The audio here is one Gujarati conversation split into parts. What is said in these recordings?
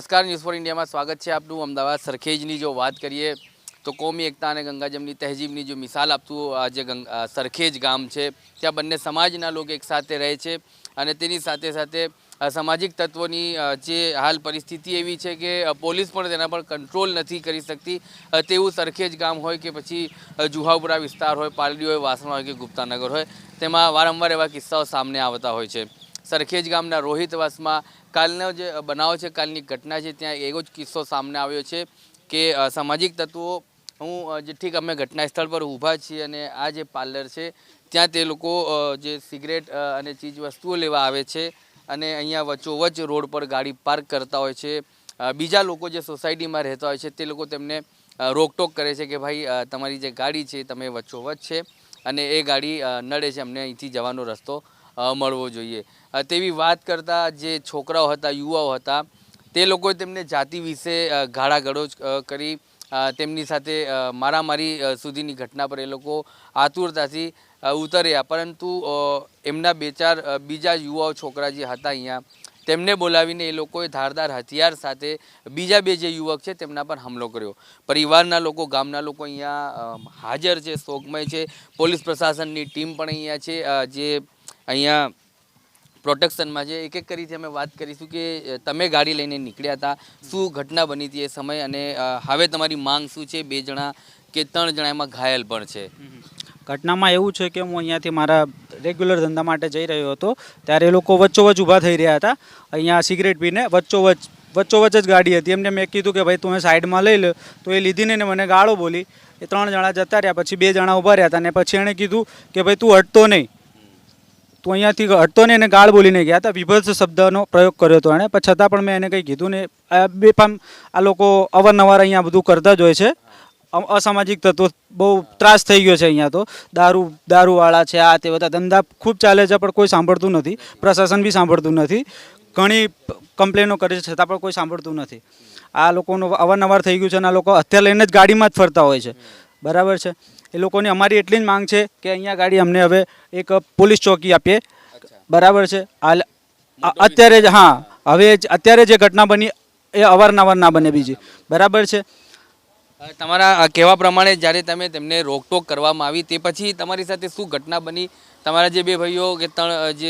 નમસ્કાર, ન્યૂઝ ફોર ઇન્ડિયામાં સ્વાગત છે આપનું। અમદાવાદ સરખેજની જો વાત કરીએ તો કોમી એકતા અને ગંગાજમની તહેજીબની જો મિસાલ આપતું આ જે સરખેજ ગામ છે, ત્યાં બંને સમાજના લોકો એકસાથે રહે છે અને તેની સાથે સાથે સામાજિક તત્વોની જે હાલ પરિસ્થિતિ એવી છે કે પોલીસ પણ તેના પર કંટ્રોલ નથી કરી શકતી તેવું સરખેજ ગામ હોય કે પછી જુહાપુરા વિસ્તાર હોય, પાલડી હોય, વાસણા હોય કે ગુપ્તાનગર હોય, તેમાં વારંવાર એવા કિસ્સાઓ સામે આવતા હોય છે। સરખેજ ગામના રોહિતવાસમાં કાલનો જે બનાવ છે, કાલની ઘટના છે, ત્યાં એવો જ કિસ્સો સામે આવ્યો છે કે સામાજિક તત્વો જે ઠીક અમે ઘટના સ્થળ પર ઊભા છીએ અને આ જે પાર્લર છે ત્યાં તે લોકો જે સિગરેટ અને ચીજ વસ્તુઓ લેવા આવે છે અને અહીંયા વચ્ચોવચ્ચ રોડ પર ગાડી પાર્ક કરતા હોય છે। બીજા લોકો જે સોસાયટીમાં રહેતા હોય છે તે લોકો તેમને રોકટોક કરે છે કે ભાઈ તમારી જે ગાડી છે તમે વચ્ચોવચ્ચ છે અને એ ગાડી નડે છે, અમને અહીંથી જવાનો રસ્તો મળવો જોઈએ તેવી વાત કરતા જે છોકરાઓ હતા, યુવાઓ હતા, તે લોકોએ તેમને જાતિ વિશે ગાળાગળોજ કરી તેમની સાથે મારામારી સુધીની ઘટના પર એ લોકો આતુરતાથી ઉતર્યા, પરંતુ એમના બે ચાર બીજા યુવાઓ છોકરા જે હતા અહીંયા તેમને બોલાવીને એ લોકોએ ધારદાર હથિયાર સાથે બીજા બે જે યુવક છે તેમના પર હુમલો કર્યો। પરિવારના લોકો, ગામના લોકો અહીંયા હાજર છે, શોકમય છે। પોલીસ પ્રશાસનની ટીમ પણ અહીંયા છે જે અહીંયા પ્રોટેક્શનમાં છે। એક એક કરીને અમે વાત કરીશું કે તમે ગાડી લઈને નીકળ્યા હતા, શું ઘટના બની હતી એ સમય અને હવે તમારી માંગ શું છે? 2 જણા કે 3 જણા એમાં ઘાયલ પણ છે। ઘટનામાં એવું છે કે હું અહીંયાથી મારા રેગ્યુલર ધંધા માટે જઈ રહ્યો હતો, ત્યારે એ લોકો વચ્ચોવચ્ચ ઊભા થઈ રહ્યા હતા અહીંયા સિગરેટ પીને। વચ્ચોવચ્ચ જ ગાડી હતી, એમને મેં કીધું કે ભાઈ તમે સાઈડમાં લઈ લો, તો એ લીધી ને મને ગાળો બોલી। એ 3 જણા જતા રહ્યા, પછી 2 જણા ઊભા રહ્યા હતા અને પછી એણે કીધું કે ભાઈ તું હટતો નહીં, તું અહીંયાથી હટતો નહીં, એને ગાળ બોલીને ગયા હતા। વિભત્સ શબ્દનો પ્રયોગ કર્યો હતો એણે, પણ છતાં પણ મેં એને કંઈ કીધું ને। આ લોકો અવારનવાર અહીંયા બધું કરતા જ હોય છે, અસામાજિક તત્વો બહુ ત્રાસ થઈ ગયો છે અહીંયા તો। દારૂવાળા છે, આ તે બધા ધંધા ખૂબ ચાલે છે પણ કોઈ સાંભળતું નથી, પ્રશાસન બી સાંભળતું નથી, ઘણી કમ્પ્લેનો કરે છે છતાં પણ કોઈ સાંભળતું નથી। આ લોકોનું અવારનવાર થઈ ગયું છે અને આ લોકો હથિયાર લઈને જ ગાડીમાં જ ફરતા હોય છે, બરાબર છે। એ લોકોની અમારી એટલી જ માંગ છે કે અહીંયા ગાડી અમને હવે એક પોલીસ ચોકી આપીએ, બરાબર છે। અત્યારે જ હવે અત્યારે જે ઘટના બની એ અવારનવાર ના બને બીજી, બરાબર છે। તમારા કહેવા પ્રમાણે જ્યારે તમે તેમને રોકટોક કરવામાં આવી તે પછી તમારી સાથે શું ઘટના બની? તમારા જે 2 ભાઈઓ કે 3 જે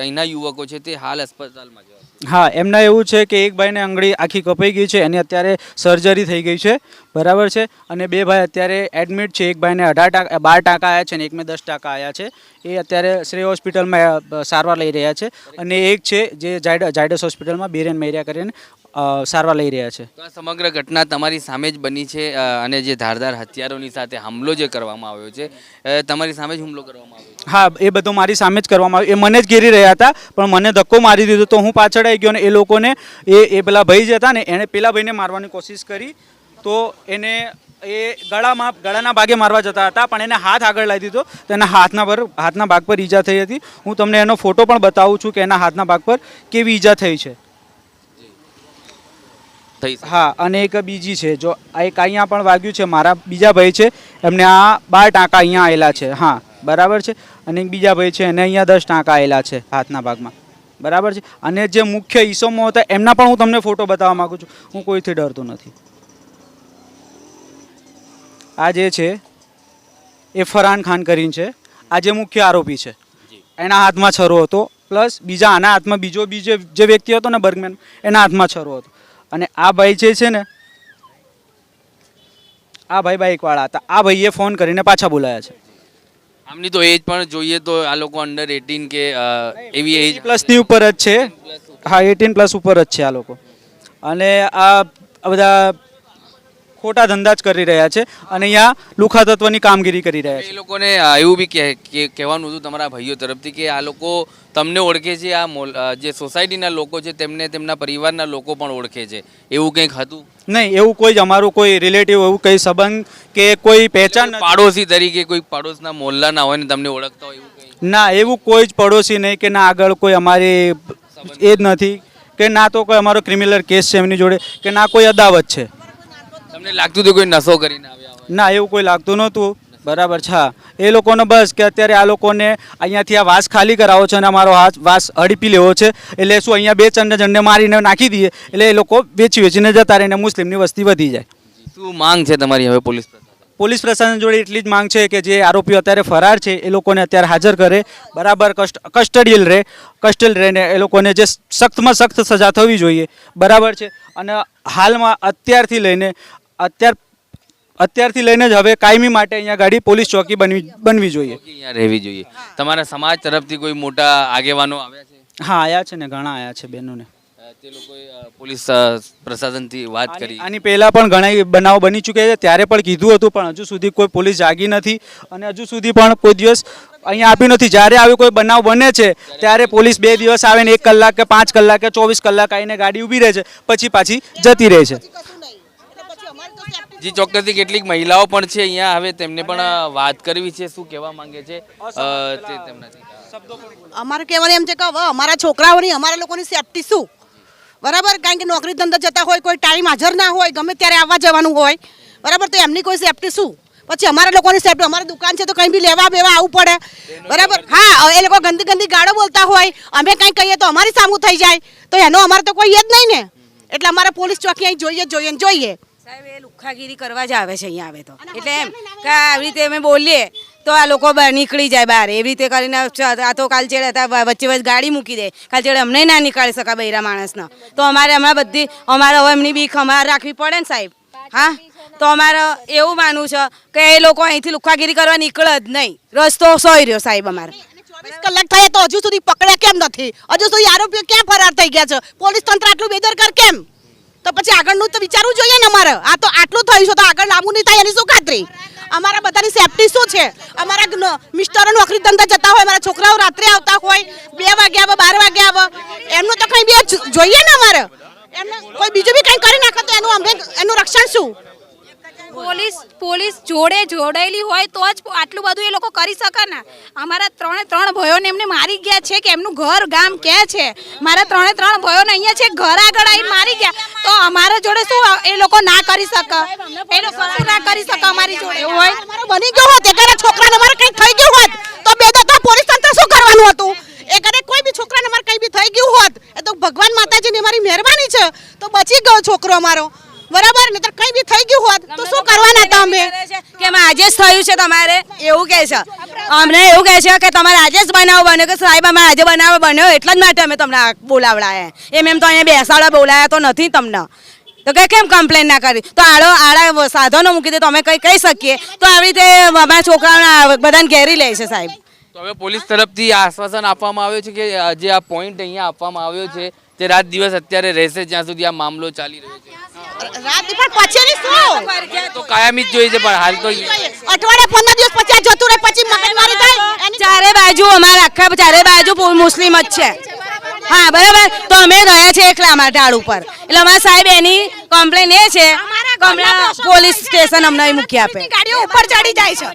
અહીંના યુવકો છે તે હાલ અસ્પતાલમાં છે? હા, એમના એવું છે કે એક ભાઈને આંગળી આખી કપાઈ ગઈ છે, એની અત્યારે સર્જરી થઈ ગઈ છે, બરાબર છે। અને 2 ભાઈ અત્યારે એડમિટ છે, એક ભાઈને 12 ટાંકા આવ્યા છે અને એકને 10 ટાંકા આવ્યા છે। એ અત્યારે શ્રેય હોસ્પિટલમાં સારવાર લઈ રહ્યા છે અને એક છે જે ઝાયડસ હોસ્પિટલમાં બીરેન મૈરિયા કરીને સારવાર લઈ રહ્યા છે। તો આ સમગ્ર ઘટના તમારી સામે જ બની છે અને જે ધારદાર હથિયારોની સાથે હુમલો જે કરવામાં આવ્યો છે, તમારી સામે જ હુમલો કરવામાં આવ્યો છે? હા, એ બધું મારી સામે જ કરવામાં આવ્યું। એ મને જ ઘેરી રહ્યા હતા પણ મને ધક્કો મારી દીધો તો હું પાછળ આવી ગયો અને એ લોકોને એ પેલા ભાઈ જે હતા ને એણે પેલા ભાઈને મારવાની કોશિશ કરી, તો એને એ ગળાના ભાગે મારવા જતા હતા પણ એને હાથ આગળ લાવી દીધો તો એના હાથના ભાગ પર ઈજા થઈ હતી। હું તમને એનો ફોટો પણ બતાવું છું કે એના હાથના ભાગ પર કેવી ઈજા થઈ છે। હા, અને એક બીજી છે, જો એક અહીંયા પણ વાગ્યું છે, મારા બીજા ભાઈ છે એમને આ 12 ટાંકા અહીંયા આવેલા છે, હા બરાબર છે। અને એક બીજા ભાઈ છે એને અહીંયા 10 ટાંકા આવેલા છે હાથના ભાગમાં, બરાબર છે। અને જે મુખ્ય ઈસમો હતા એમના પણ હું તમને ફોટો બતાવવા માગું છું, હું કોઈથી ડરતો નથી। આ જે છે એ ફરહાન ખાન કરીને છે, આ જે મુખ્ય આરોપી છે, એના હાથમાં છરો હતો, પ્લસ બીજા આના હાથમાં બીજો જે વ્યક્તિ હતો ને બર્ગમેન, એના હાથમાં છરો હતો। અને આ ભાઈ જે છે ને, આ ભાઈ બાઇકવાળા હતા, આ ભાઈએ ફોન કરીને પાછા બોલાયા છે। આમની તો એજ પણ જોઈએ તો આ લોકો અંડર 18 કે એવી એજ પ્લસની ઉપર જ છે, હા 18+ ઉપર જ છે આ લોકો। અને આ બધા ખોટા ધંધા જ કરી રહ્યા છે અને અહીંયા લુખા તત્વની કામગીરી કરી રહ્યા છે। એ લોકોને એવું બી કહેવાનું હતું તમારા ભાઈઓ તરફથી કે આ લોકો તમને ઓળખે છે, આ જે સોસાયટીના લોકો છે તેમને તેમના પરિવારના લોકો પણ ઓળખે છે, એવું કંઈક હતું? નહીં, એવું કોઈ જ અમારું કોઈ રિલેટિવ એવું કંઈ સંબંધ કે કોઈ પહેચાન પાડોશી તરીકે કોઈ પાડોશના મોહલ્લાના હોય ને તમને ઓળખતા હોય એવું કંઈ? ના, એવું કોઈ જ પડોશી નહીં કે ના આગળ કોઈ અમારી એ જ નથી કે ના તો કોઈ અમારો ક્રિમિનલ કેસ છે એમની જોડે કે ના કોઈ અદાવત છે। તમને લાગતું હતું કોઈ નશો કરીને આવ્યા હોય? ના, એવું કોઈ લાગતું નહોતું। બરાબર છે હા એ લોકોને બસ કે અત્યારે આ લોકોને અહીંયાથી આ વાસ ખાલી કરાવો છે અને અમારો વાસ હડપી લેવો છે એટલે શું અહીંયા 2 જણને મારીને નાખી દઈએ એટલે એ લોકો વેચીને જતા રહે ને મુસ્લિમની વસ્તી વધી જાય. શું માંગ છે તમારી હવે પોલીસ પ્રશાસન? પોલીસ પ્રશાસન જોડે એટલી જ માંગ છે કે જે આરોપીઓ અત્યારે ફરાર છે એ લોકોને અત્યારે હાજર કરે, બરાબર કસ્ટડિયલ રહે ને એ લોકોને જે સખ્તમાં સખ્ત સજા થવી જોઈએ, બરાબર છે. અને હાલમાં અત્યારથી લઈને જ હવે કાયમી માટે અહીંયા ગાડી પોલીસ ચોકી બનવી જોઈએ. અહીંયા રહેવી જોઈએ. તમારા સમાજ તરફથી કોઈ મોટા આગેવાનો આવ્યા છે? હા આયા છે ને, ઘણા આયા છે બહેનોને. તે લોકોએ પોલીસ પ્રશાસનથી વાત કરી? આની પહેલા પણ ઘણા બનાવો બની ચૂક્યા છે, ત્યારે પણ કીધું હતું પણ હજુ સુધી કોઈ પોલીસ જાગી નથી અને હજુ સુધી પણ કોઈ દિવસ અહીંયા આપ્યું નથી. જ્યારે આવી કોઈ બનાવ બને છે ત્યારે પોલીસ 2 દિવસ આવે ને 1 કલાક કે 5 કલાક કે 24 કલાક આવીને ગાડી ઊભી રહે છે, પછી પાછી જતી રહે છે. જી ચોક્કસથી કેટલીક મહિલાઓ પણ છે અહીંયા, હવે તેમને પણ વાત કરવી છે. શું કહેવા માંગે છે તે તેમનાથી? અમારે કહેવાનું એમ છે કે હવે અમારા છોકરાઓની અમારા લોકોની સેફટી શું, બરાબર? કારણ કે નોકરી ધંધા જતા હોય, કોઈ ટાઈમ હાજર ના હોય, ગમે ત્યારે આવવા જવાનું હોય, બરાબર? તો એમની કોઈ સેફટી શું? પછી અમારા લોકોની સેફટી, અમારી દુકાન છે તો કંઈ બી લેવા બેવા આવવું પડે, બરાબર? હા, એ લોકો ગંદી ગંદી ગાળો બોલતા હોય, અમે કંઈ કહીએ તો અમારી સામું થઈ જાય, તો એનો અમારે તો કોઈ જ નહીં ને. એટલે અમારે પોલીસ ચોકી અહીં જોઈએ. સાહેબ એ લુખ્ખાગીરી કરવા જ આવે છે અહીંયા આવે તો, એટલે એમ કે આવી રીતે અમે બોલીએ તો આ લોકો નીકળી જાય બહાર, એવી રીતે કરીને આ તો કાલ ચેડે હતા વચ્ચે ગાડી મૂકી દે, કાલ ચેડે અમને ના નીકાળી શકા બૈરા માણસને, તો અમારે અમારે હવે એમની બીક અમારે રાખવી પડે ને સાહેબ. હા, તો અમારે એવું માનવું છે કે એ લોકો અહીંથી લુખ્ખાગીરી કરવા નીકળે જ નહીં, રસ્તો સોય રહ્યો સાહેબ અમારે. 24 કલાક થયા તો હજુ સુધી પકડ્યા કેમ નથી? હજુ સુધી આરોપીઓ ક્યાં ફરાર થઈ ગયા છે? પોલીસ તંત્ર આટલું બેદરકાર કેમ? તો પછી આગળનું તો વિચારવું જોઈએ ને અમારે. આ તો આટલું થયું છે તો આગળ લાંબુ નહીં થાય એની શું ખાતરી? અમારા બધાની સેફટી શું છે? અમારા મિસ્ટરો નોકરી ધંધા જતા હોય, અમારા છોકરાઓ રાત્રે આવતા હોય, 2 વાગે આવે, 12 વાગે આવે, એમનું તો કંઈ બી જોઈએ ને અમારે. એમને કોઈ બીજું બી કંઈ કરી નાખે તો એનું રક્ષણ શું? પોલીસ જોડે જોડાયેલી હોય તો જ આટલું બધું એ લોકો કરી શકે ને. અમારા 3 ભાઈઓને એમને મારી ગયા છે કે એમનું ઘર ગામ ક્યાં છે, મારા 3 ભાઈઓને અહીંયા છે ઘર આગળ આવીને મારી ગયા, તો અમારા જોડે શું એ લોકો ના કરી શકે? એ લોકો શું ના કરી શકે અમારી જોડે? એવું હોય અમારો બની ગયો હોત, એકાના છોકરાને અમારે કંઈ થઈ ગયું હોત તો બેદરકાર પોલીસ તંત્ર શું કરવાનું હતું? એકાને કોઈ બી છોકરાને અમારે કંઈ બી થઈ ગયું હોત, એ તો ભગવાન માતાજીની અમારી મહેરબાની છે તો બચી ગયો છોકરો અમારો, બરાબર? નહીતર કંઈ બી થઈ ગયું હોત તો શું કરવાના હતા અમે? કે આજે જ થયું છે તમારે એવું કહે છે, અમને એવું કહે છે કે તમારે આજે જ બનાવ બન્યો, કે સાહેબ અમે આજે બનાવ બન્યો એટલા જ માટે અમે તમને બોલાવડાયા, એમ તો અહીંયા બેસાડવા બોલાયા તો નથી તમને, તો કે કેમ કમ્પ્લેન ના કરી? તો આડા સાધનો મૂકી દે તો અમે કંઈ કહી શકીએ? તો આવી રીતે અમારા છોકરાઓને બધાને ઘેરી લે છે સાહેબ. તો હવે પોલીસ તરફથી આશ્વાસન આપવામાં આવ્યું છે કે જે આ પોઈન્ટ અહીંયા આપવામાં આવ્યો છે તે રાત દિવસ અત્યારે રહેશે જ્યાં સુધી આ મામલો ચાલી રહ્યો છે. રાત પણ પછીની શું? તો કાયમી જ જોઈએ છે પણ હાલ તો અઠવાડિયા 15 દિવસ પછી આ જતું રહે, પછી મગજમારી થાય. ચારે બાજુ અમારા આખા ચારે બાજુ મુસ્લિમ જ છે. હા બરાબર, તો અમે ગયા છે એકલા અમારા ઢાળ ઉપર, એટલે અમારા સાહેબ એની કમ્પ્લેન એ છે પોલીસ સ્ટેશન અમને મૂકી આપે. ગાડીઓ ઉપર ચડી જાય છે,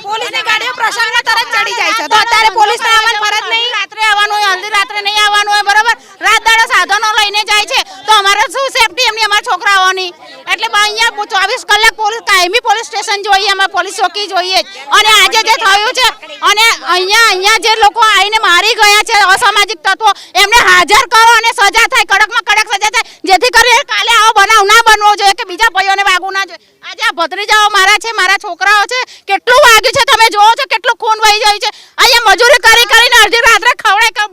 પોલીસની ગાડીઓ પ્રશાસનના તરફ ચડી જાય છે, તો અત્યારે પોલીસને આવવાની ફરજ નહીં, રાત્રે આવવાનું હોય, અડધી રાત્રે નહીં આવવાનું હોય, બરાબર? રાત દાડા સાધનો લઈને જાય છે તો અમારે શું સેફટી એમની, અમારા છોકરાઓની? એટલે અહીંયા 24 કલાક પોલીસ કાયમી પોલીસ સ્ટેશન જોઈએ, અમારે પોલીસ ચોકી જોઈએ જ. અને આજે જે થયું છે અને અહીંયા જે લોકો આવીને મારી ગયા છે અસામાજિક તત્વો, એમને હાજર કરો અને સજા થાય, કડકમાં કડક સજા થાય, જેથી કરીને કાલે આવો બનાવ ના બનવો જોઈએ કે બીજા ભાઈઓને વાગવું ના જોઈએ. આજે આ ભત્રીજાઓ મારા છે, મારા છોકરાઓ છે, કેટલું વાગ્યું છે તમે જોવો છો, કેટલું ખૂન વહી જાય છે. અહીંયા મજૂરી કરીને અડધી રાત્રે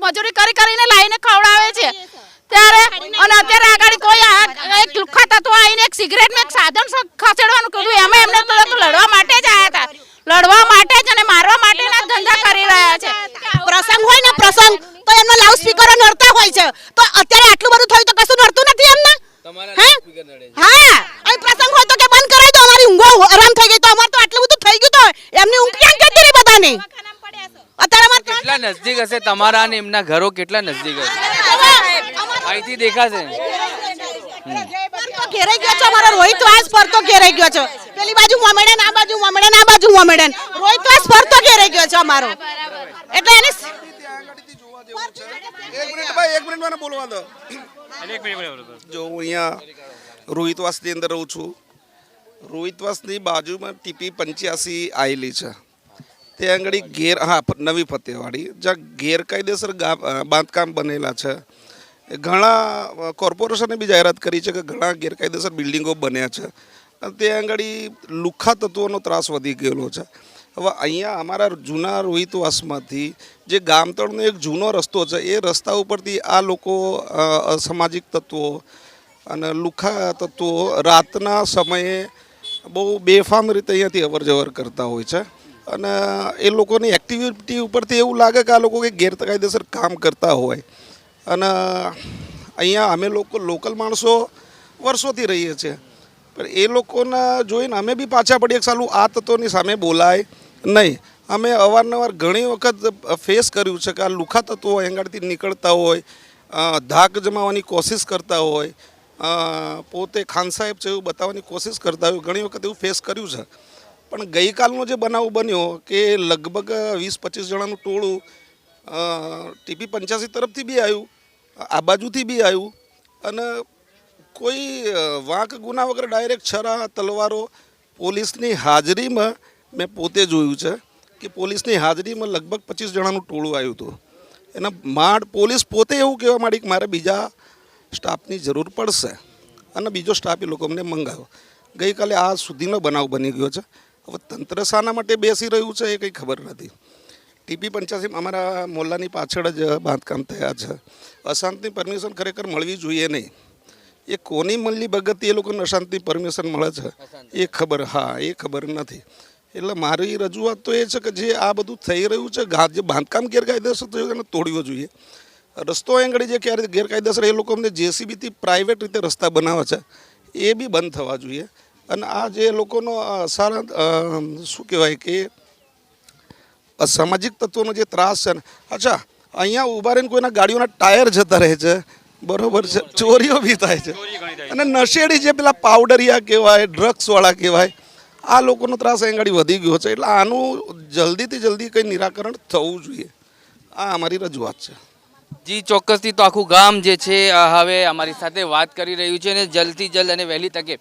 મજૂરી કરીને લાવીને ખવડાવે છે ત્યારે, અને અત્યારે આગળ કોઈ એક લુખ્ખા તત્વો આવીને એક સિગરેટ એક સાધન ખસેડવાનું કીધું, એમને તો લડવા માટે જ આવ્યા હતા, લડવા માટે જ અને મારવા માટેના ધંધા કરી રહ્યા છે. પ્રસંગ હોય ને પ્રસંગ તો એમનો લાઉડ સ્પીકરો નડતા હોય છે, તો અત્યારે આટલું બધું થયું તો કશું નડતું નથી એમને? હા, અહીં પ્રસંગ હોય તો કે બંધ કરાવી દો, અમારી ઊંઘો આરામ થઈ ગઈ, તો અમારે તો આટલું બધું થઈ ગયું તો એમની ઊંઘ ક્યાં જતી રહી બધાની? અત્યારે અમારે કેટલા નજદીક હશે તમારા અને એમના ઘરો? કેટલા નજદીક હશે? અહીંથી દેખાશે. ઘેરાઈ ગયો છે અમારો રોહિત વાસ ફરતો ઘેરાઈ ગયો છે, પેલી બાજુ મોમેડન, આ બાજુ મોમેડન, આ બાજુ મોમેડન, રોહિત વાસ ફરતો ઘેરાઈ ગયો છે અમારો. એટલે એની એક મિનિટ મને બોલવા દો. જો હું અહીંયા રોહિતવાસની અંદર રહું છું રોહિતવાસની બાજુમાં TP85 આવેલી છે. ત્યાં આગળ નવી ફતેવાડી જ્યાં ગેરકાયદેસર બાંધકામ બનેલા છે. ઘણા કોર્પોરેશને બી જાહેરાત કરી છે કે ઘણા ગેરકાયદેસર બિલ્ડિંગો બન્યા છે. અને ત્યાં આગળ લુખ્ખા તત્વોનો ત્રાસ વધી ગયેલો છે. હવે અહીંયા અમારા જૂના રોહિતવાસમાંથી જે ગામતળનો એક જૂનો રસ્તો છે એ રસ્તા ઉપરથી આ લોકો અસામાજિક તત્વો અને લુખ્ખા તત્વો રાતના સમયે બહુ બેફામ રીતે અહીંયાથી અવર જવર કરતા હોય છે. અને એ લોકોની એક્ટિવિટી ઉપરથી એવું લાગે કે આ લોકો કંઈક ગેરકાયદેસર કામ કરતા હોય. અને અહીંયા અમે લોકો લોકલ માણસો વર્ષોથી રહીએ છીએ, પણ એ લોકોને જોઈને અમે બી પાછા પડીએ કે સાલું આ તત્વોની સામે બોલાય નહીં. અમે અવારનવાર ઘણી વખત ફેસ કર્યું છે કે આ લુખ્ખા તત્વો એંગાડથી નીકળતા હોય, ધાક જમાવવાની કોશિશ કરતા હોય, પોતે ખાન સાહેબ છે એવું બતાવવાની કોશિશ કરતા હોય. ઘણી વખત એવું ફેસ કર્યું છે. પણ ગઈકાલનો જે બનાવ બન્યો કે લગભગ 20-25 જણાનું ટોળું TP85 તરફથી બી આવ્યું, આ બાજુથી બી આવ્યું, અને કોઈ વાંક ગુના વગર ડાયરેક્ટ છરા તલવારો પોલીસની હાજરીમાં મેં પોતે જોયું છે કે પોલીસની હાજરીમાં લગભગ 25 જણાનું ટોળું આવ્યું હતું. એના પોલીસ પોતે એવું કહેવા માંડી કે મારે બીજા સ્ટાફની જરૂર પડશે અને બીજો સ્ટાફ એ લોકો અમને મંગાવ્યો. ગઈકાલે આ સુધીનો બનાવ બની ગયો છે. હવે તંત્ર શાના માટે બેસી રહ્યું છે એ કંઈ ખબર નથી. TP85 અમારા મોલ્લાની પાછળ જ બાંધકામ થયા છે. અશાંતની પરમિશન ખરેખર મળવી જોઈએ નહીં. એ કોની મલ્લી ભગતથી એ લોકોને અશાંતની પરમિશન મળે છે એ ખબર નથી. એટલે મારી રજૂઆત તો એ છે કે જે આ બધું થઈ રહ્યું છે, જે બાંધકામ ગેરકાયદેસર થયું એને તોડવો જોઈએ. રસ્તો આગળ જે ક્યારે ગેરકાયદેસર એ લોકો અમને JCBથી પ્રાઇવેટ રીતે રસ્તા બનાવે છે એ બી બંધ થવા જોઈએ. અને આ જે લોકોનો સારા શું કહેવાય કે અસામાજિક તત્વોનો જે ત્રાસ છે ને, અચ્છા અહીંયા ઊભા રહીને કોઈના ગાડીઓના ટાયર જતા રહે છે, બરોબર છે, ચોરીઓ બી થાય છે. અને નશેડી જે પેલા પાવડરિયા કહેવાય, ડ્રગ્સવાળા કહેવાય, આ લોકોનો ત્રાસ અહીં વધી ગયો છે. એટલે આનું જલ્દીથી જલ્દી કંઈ નિરાકરણ થવું જોઈએ. આ અમારી રજૂઆત છે. જી ચોક્કસથી. તો આખું ગામ જે છે હવે અમારી સાથે વાત કરી રહ્યું છે અને જલ્દથી જલ્દ અને વહેલી તકે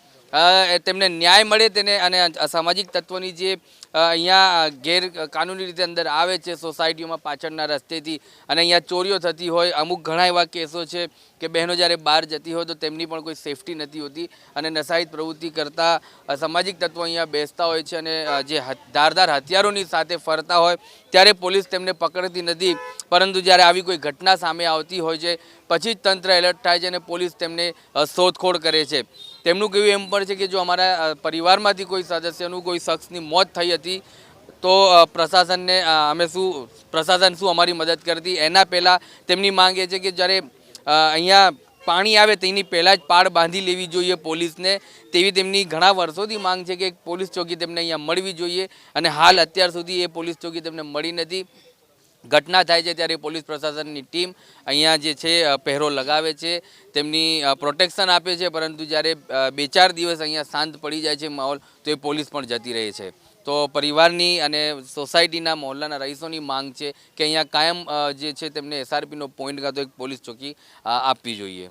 તેમને ન્યાય મળે તેને, અને અસામાજિક તત્વોની જે અહીંયા ગેરકાનૂની રીતે અંદર આવે છે સોસાયટીઓમાં પાછળના રસ્તેથી, અને અહીંયા ચોરીઓ થતી હોય. અમુક ઘણા એવા કેસો છે કે બહેનો જ્યારે બહાર જતી હોય તો તેમની પણ કોઈ સેફટી નથી હોતી, અને નશાહિત પ્રવૃત્તિ કરતા અસામાજિક તત્વો અહીંયા બેસતા હોય છે, અને જે ધારદાર હથિયારોની સાથે ફરતા હોય ત્યારે પોલીસ તેમને પકડતી નથી. પરંતુ જ્યારે આવી કોઈ ઘટના સામે આવતી હોય છે પછી જ તંત્ર એલર્ટ થાય છે અને પોલીસ તેમને શોધખોળ કરે છે. તેમનું કહેવું એમ પણ છે કે જો અમારા પરિવારમાંથી કોઈ સદસ્યનું કોઈ શખ્સની મોત થઈ હતી તો પ્રશાસન શું અમારી મદદ કરતી. એના પહેલાં તેમની માંગ એ છે કે જ્યારે અહીંયા પાણી આવે તેની પહેલાં જ પાળ બાંધી લેવી જોઈએ પોલીસને, તેવી તેમની ઘણા વર્ષોથી માંગ છે કે એક પોલીસ ચોકી તેમને અહીંયા મળવી જોઈએ. અને હાલ અત્યાર સુધી એ પોલીસ ચોકી તેમને મળી નથી. ઘટના થાય છે ત્યારે પોલીસ પ્રશાસનની ટીમ અહીંયા જે છે પહેરો લગાવે છે, તેમની પ્રોટેક્શન આપે છે, પરંતુ જ્યારે 2-4 દિવસ અહીંયા શાંત પડી જાય છે માહોલ તો એ પોલીસ પણ જતી રહે છે. તો પરિવારની અને સોસાયટીના મહોલ્લાના રહીશોની માંગ છે કે અહીંયા કાયમ જે છે તેમને SRPનો પોઈન્ટ કાં તો એક પોલીસ ચોકી આપવી જોઈએ.